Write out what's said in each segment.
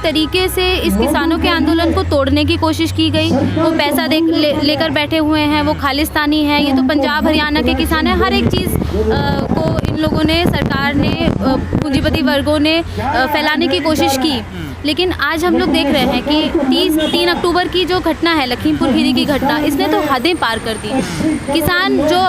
तरीके से इस किसानों के आंदोलन को तोड़ने की कोशिश की गई। वो पैसा लेकर बैठे हुए हैं, वो खालिस्तानी हैं, ये तो पंजाब हरियाणा के किसान हैं। हर एक चीज़ को इन लोगों ने, सरकार ने, पूंजीपति वर्गों ने फैलाने की कोशिश की। लेकिन आज हम लोग देख रहे हैं कि 3 अक्टूबर की जो घटना है, लखीमपुर खीरी की घटना, इसने तो हदें पार कर दी। किसान जो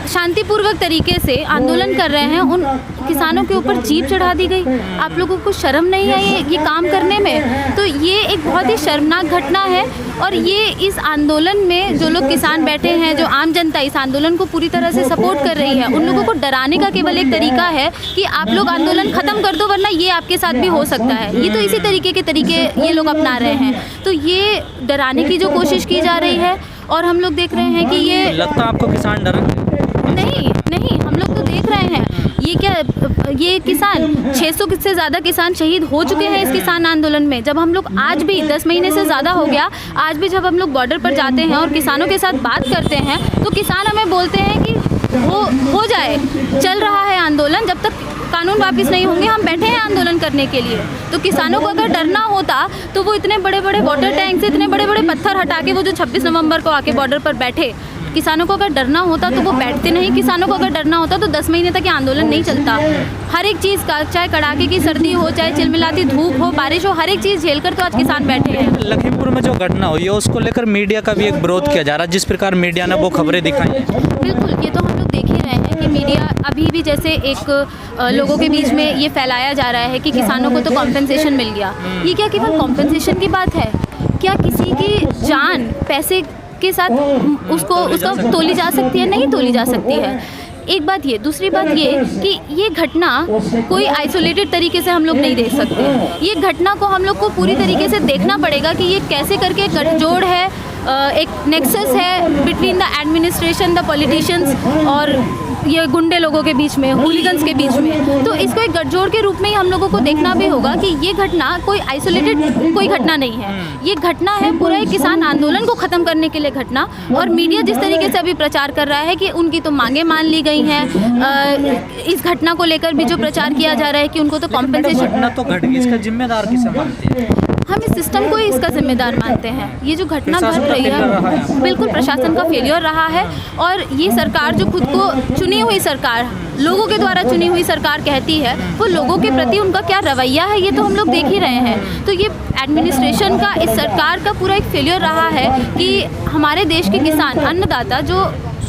शांतिपूर्वक तरीके से आंदोलन कर रहे हैं, उन किसानों के ऊपर जीप चढ़ा दी गई। आप लोगों को शर्म नहीं आई ये काम करने में? तो ये एक बहुत ही शर्मनाक घटना है। और ये इस आंदोलन में जो लोग किसान बैठे हैं, जो आम जनता इस आंदोलन को पूरी तरह से सपोर्ट कर रही है, उन लोगों को डराने का केवल एक तरीका है कि आप लोग आंदोलन ख़त्म कर दो, वरना ये आपके साथ भी हो सकता है। ये तो इसी तरीके के तरीके ये लोग अपना रहे हैं। तो ये डराने की जो कोशिश की जा रही है, और हम लोग देख रहे हैं कि ये लगता है आपको किसान डरेंगे? नहीं, हम लोग तो देख रहे हैं। ये किसान 600 से ज़्यादा किसान शहीद हो चुके हैं इस किसान आंदोलन में। जब हम लोग आज भी 10 महीने से ज़्यादा हो गया, आज भी जब हम लोग बॉर्डर पर जाते हैं और किसानों के साथ बात करते हैं, तो किसान हमें बोलते हैं कि हो जाए, चल रहा है आंदोलन, जब तक कानून वापस नहीं होंगे हम बैठे हैं आंदोलन करने के लिए। तो किसानों को अगर डरना होता तो वो इतने बड़े बड़े वाटर टैंक से इतने बड़े बड़े पत्थर हटा के वो जो 26 नवंबर को आके बॉर्डर पर बैठे, किसानों को अगर डरना होता तो वो बैठते नहीं। किसानों को अगर डरना होता तो 10 महीने तक ये आंदोलन नहीं चलता। हर एक चीज़ का, चाहे कड़ाके की सर्दी हो, चाहे चिलमिलाती धूप हो, बारिश हो, हर एक चीज़ झेलकर तो आज किसान बैठे हैं। लखीमपुर में जो घटना हुई है उसको लेकर मीडिया का भी एक विरोध किया जा रहा है, जिस प्रकार मीडिया ने वो खबरें दिखाई। बिल्कुल, ये तो हम लोग देख ही रहे हैं कि मीडिया अभी भी जैसे एक लोगों के बीच में ये फैलाया जा रहा है कि किसानों को तो कॉम्पेंसेशन मिल गया। ये क्या केवल कॉम्पेंसेशन की बात है? क्या किसी की जान पैसे के साथ उसका तोली जा सकती है? नहीं तोली जा सकती है। एक बात ये, दूसरी बात ये कि ये घटना कोई आइसोलेटेड तरीके से हम लोग नहीं देख सकते। ये घटना को हम लोग को पूरी तरीके से देखना पड़ेगा कि ये कैसे करके गठजोड़ है, एक नेक्सस है between the administration, the politicians और ये गुंडे लोगों के बीच में, हूलिगन्स के बीच में। तो इसको एक गठजोड़ के रूप में ही हम लोगों को देखना भी होगा कि ये घटना कोई आइसोलेटेड कोई घटना नहीं है। ये घटना है पूरा एक किसान आंदोलन को ख़त्म करने के लिए घटना। और मीडिया जिस तरीके से अभी प्रचार कर रहा है कि उनकी तो मांगें मान ली गई हैं, इस घटना को लेकर भी जो प्रचार किया जा रहा है कि उनको तो कॉम्पेंसेशन, घटना तो घट गई, इसका जिम्मेदार किसे मानते हैं? हम इस सिस्टम को ही इसका जिम्मेदार मानते हैं। ये जो घटना घट रही है, बिल्कुल प्रशासन का फेलियर रहा है। और ये सरकार जो खुद को चुनी हुई सरकार, लोगों के द्वारा चुनी हुई सरकार कहती है, वो लोगों के प्रति उनका क्या रवैया है ये तो हम लोग देख ही रहे हैं। तो ये एडमिनिस्ट्रेशन का, इस सरकार का पूरा एक फेलियर रहा है कि हमारे देश के किसान, अन्नदाता जो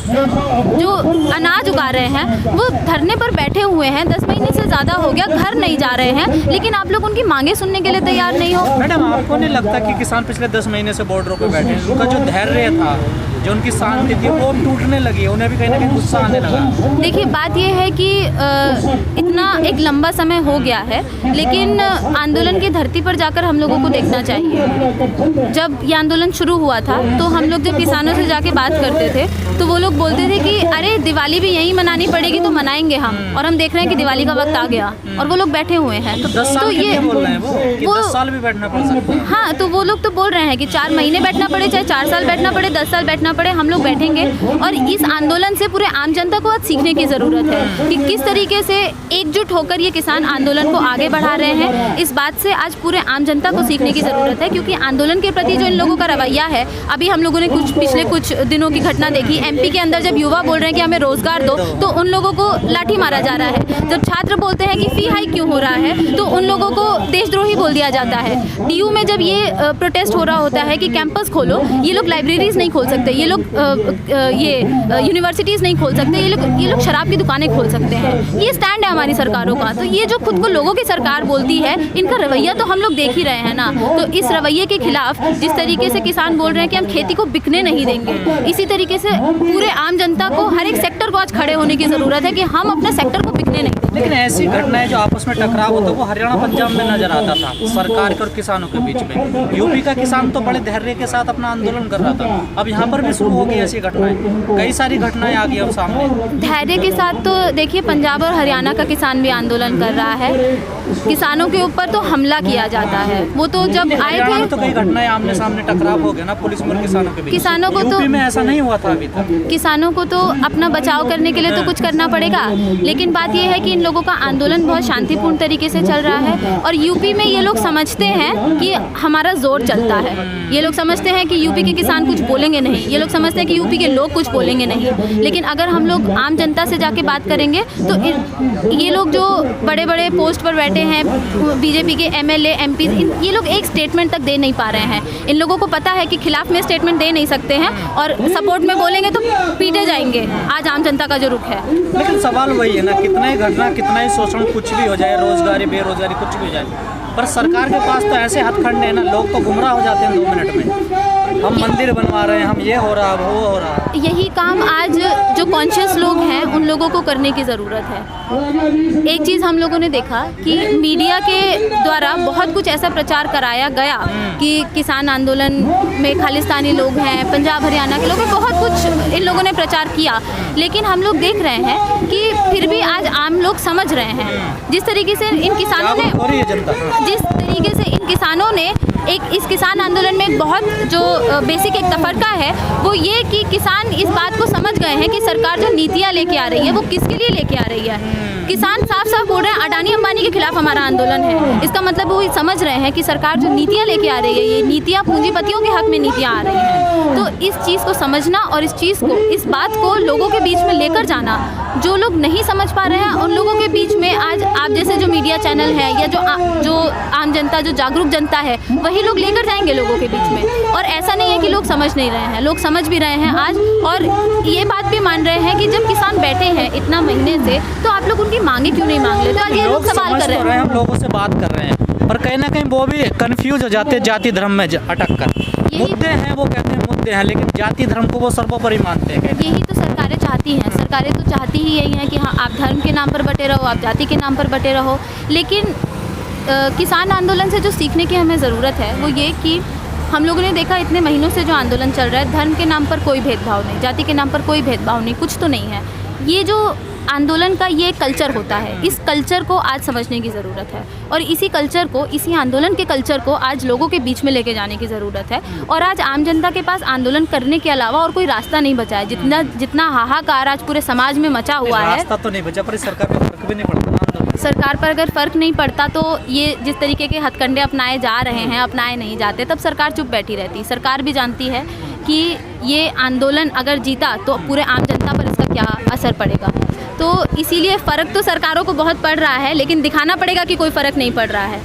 अनाज उगा रहे हैं, वो धरने पर बैठे हुए हैं। 10 महीने से ज़्यादा हो गया, घर नहीं जा रहे हैं, लेकिन आप लोग उनकी मांगे सुनने के लिए तैयार नहीं हो। मैडम, आपको नहीं लगता कि किसान पिछले 10 महीने से बॉर्डरों पे बैठे हैं, उनका जो धैर्य था, जो उनकी शांति थी, वो टूटने लगी है, उन्हें भी कहीं ना कहीं गुस्सा आने लगा? देखिए, बात यह है कि इतना एक लंबा समय हो गया है, लेकिन आंदोलन की धरती पर जाकर हम लोगों को देखना चाहिए। जब ये आंदोलन शुरू हुआ था तो हम लोग जब किसानों से जाके बात करते थे तो वो लोग बोलते थे कि अरे दिवाली भी यहीं मनानी पड़ेगी तो मनाएंगे हम। और हम देख रहे हैं कि दिवाली का वक्त आ गया और वो लोग बैठे हुए हैं। तो 10 साल ये बोल रहे हैं वो 10 साल भी बैठना पड़ सकता है। हाँ, तो वो लोग तो बोल रहे हैं कि 4 महीने बैठना पड़े, चाहे 4 साल बैठना पड़े, 10 साल बैठना पड़े, हम लोग बैठेंगे। और इस आंदोलन से पूरे आम जनता को आज सीखने की ज़रूरत है कि किस तरीके से एकजुट होकर ये किसान आंदोलन को आगे बढ़ा रहे हैं। इस बात से आज पूरे आम जनता को सीखने की ज़रूरत है, क्योंकि आंदोलन के प्रति जो इन लोगों का रवैया है, अभी हम लोगों ने पिछले कुछ दिनों की घटना देखी। MP के अंदर जब युवा बोल रहे हैं कि हमें रोजगार दो, तो उन लोगों को लाठी मारा जा रहा है। जब छात्र बोलते हैं कि फी हाइक क्यों हो रहा है, तो उन लोगों को देशद्रोही बोल दिया जाता है। DU में जब ये प्रोटेस्ट हो रहा होता है कि कैंपस खोलो, ये लोग लाइब्रेरीज नहीं खोल सकते, ये लोग यूनिवर्सिटीज़ नहीं खोल सकते, ये लोग शराब की दुकानें खोल सकते हैं। ये स्टैंड है हमारी सरकारों का। तो ये जो खुद को लोगों की सरकार बोलती है, इनका रवैया तो हम लोग देख ही रहे हैं ना। तो इस रवैये के खिलाफ जिस तरीके से किसान बोल रहे हैं कि हम खेती को बिकने नहीं देंगे, इसी तरीके से पूरे आम जनता को, हर एक सेक्टर को आज खड़े होने की ज़रूरत है कि हम अपने सेक्टर को बिकने नहीं देंगे। लेकिन ऐसी घटनाएं जो आपस में टकराव होता है वो हरियाणा पंजाब में नजर आता था, सरकार के और किसानों के बीच में। यूपी का किसान तो बड़े धैर्य के साथ अपना आंदोलन कर रहा था। अब यहाँ पर भी शुरू हो गई ऐसी घटनाएं, कई सारी घटनाएं आ गई अब सामने। धैर्य के साथ तो देखिए, पंजाब और हरियाणा का किसान भी आंदोलन कर रहा है। किसानों के ऊपर तो हमला किया जाता है। वो तो जब आए हरियाणा थे में तो कई घटनाएं आमने सामने टकराव हो गया ना पुलिस और किसानों के बीच। किसानों को तो यूपी में ऐसा नहीं हुआ था अभी तक। किसानों को तो अपना बचाव करने के लिए तो कुछ करना पड़ेगा, लेकिन बात यह है कि इन लोगों का आंदोलन बहुत शांतिपूर्ण तरीके से चल रहा है। और यूपी में ये लोग समझते हैं कि हमारा जोर चलता है। ये लोग समझते हैं कि यूपी के किसान कुछ बोलेंगे नहीं, ये लोग समझते हैं कि यूपी के लोग कुछ बोलेंगे नहीं। लेकिन अगर हम लोग आम जनता से जाके बात करेंगे तो ये लोग जो बड़े बड़े पोस्ट पर बैठे हैं, बीजेपी के एमएलए एमपी, ये लोग एक स्टेटमेंट तक दे नहीं पा रहे हैं। इन लोगों को पता है कि खिलाफ में स्टेटमेंट दे नहीं सकते हैं और सपोर्ट में बोलेंगे तो पीटे जाएंगे। आज आम जनता का जो रुख है। लेकिन सवाल वही है ना, कितना ही घटना, कितना ही शोषण, कुछ भी हो जाए, रोजगारी बेरोजगारी कुछ भी हो जाए, पर सरकार के पास तो ऐसे हथकंडे हैं ना, लोग तो गुमराह हो जाते हैं 2 मिनट में। हम मंदिर बनवा रहे हैं, हम ये हो रहा, वो हो रहा। यही काम आज जो कॉन्शियस लोग हैं उन लोगों को करने की ज़रूरत है। एक चीज़ हम लोगों ने देखा कि मीडिया के द्वारा बहुत कुछ ऐसा प्रचार कराया गया कि किसान आंदोलन में खालिस्तानी लोग हैं, पंजाब हरियाणा के लोग हैं, बहुत कुछ इन लोगों ने प्रचार किया। लेकिन हम लोग देख रहे हैं कि फिर भी आज आम लोग समझ रहे हैं। जिस तरीके से इन किसानों ने इस किसान आंदोलन में एक बहुत जो बेसिक एक तफरका है वो ये कि किसान इस बात को समझ गए हैं कि सरकार जो नीतियाँ लेके आ रही है वो किसके लिए लेके आ रही है। किसान साफ साफ बोल रहे हैं अडानी अंबानी के खिलाफ हमारा आंदोलन है। इसका मतलब वो समझ रहे हैं कि सरकार जो नीतियाँ लेके आ रही है, ये नीतियाँ पूंजीपतियों के हक में नीतियाँ आ रही हैं। तो इस चीज़ को समझना और इस बात को लोगों के बीच में लेकर जाना, जो लोग नहीं समझ पा रहे हैं उन लोगों के बीच में आज आप जैसे जो मीडिया चैनल है या जो आम जनता, जो जागरूक जनता है, वही लोग लेकर जाएंगे लोगों के बीच में। और ऐसा नहीं है कि लोग समझ नहीं रहे हैं, लोग समझ भी रहे हैं आज, और ये बात भी मान रहे हैं कि जब किसान बैठे हैं इतना महीने से, तो आप लोग उनकी मांगे क्यों नहीं मांग लेते। आज ये लोग सवाल कर रहे हैं, हम लोगों से बात कर रहे हैं, और कहीं ना कहीं वो भी कंफ्यूज हो जाते हैं जाति धर्म में अटक कर। मुद्दे हैं, वो कहते हैं मुद्दे हैं, लेकिन जाति धर्म को वो सर्वोपरि मानते हैं। यही तो सरकारें चाहती हैं। सरकारें तो चाहती ही यही हैं कि हाँ, आप धर्म के नाम पर बटे रहो, आप जाति के नाम पर बटे रहो। लेकिन किसान आंदोलन से जो सीखने की हमें ज़रूरत है वो ये कि हम लोगों ने देखा इतने महीनों से जो आंदोलन चल रहा है, धर्म के नाम पर कोई भेदभाव नहीं, जाति के नाम पर कोई भेदभाव नहीं, कुछ तो नहीं है। ये जो आंदोलन का ये कल्चर होता है, इस कल्चर को आज समझने की ज़रूरत है, और इसी कल्चर को, इसी आंदोलन के कल्चर को आज लोगों के बीच में लेके जाने की ज़रूरत है। और आज आम जनता के पास आंदोलन करने के अलावा और कोई रास्ता नहीं बचा है। जितना हाहाकार आज पूरे समाज में मचा हुआ है, रास्ता तो नहीं बचा, पर सरकार पर फर्क भी नहीं पड़ता। सरकार पर अगर फ़र्क नहीं पड़ता तो ये जिस तरीके के हथकंडे अपनाए जा रहे हैं, अपनाए नहीं जाते, तब सरकार चुप बैठी रहती। सरकार भी जानती है कि ये आंदोलन अगर जीता तो पूरे आम जनता पर इसका क्या असर पड़ेगा। तो इसीलिए फ़र्क तो सरकारों को बहुत पड़ रहा है, लेकिन दिखाना पड़ेगा कि कोई फ़र्क नहीं पड़ रहा है।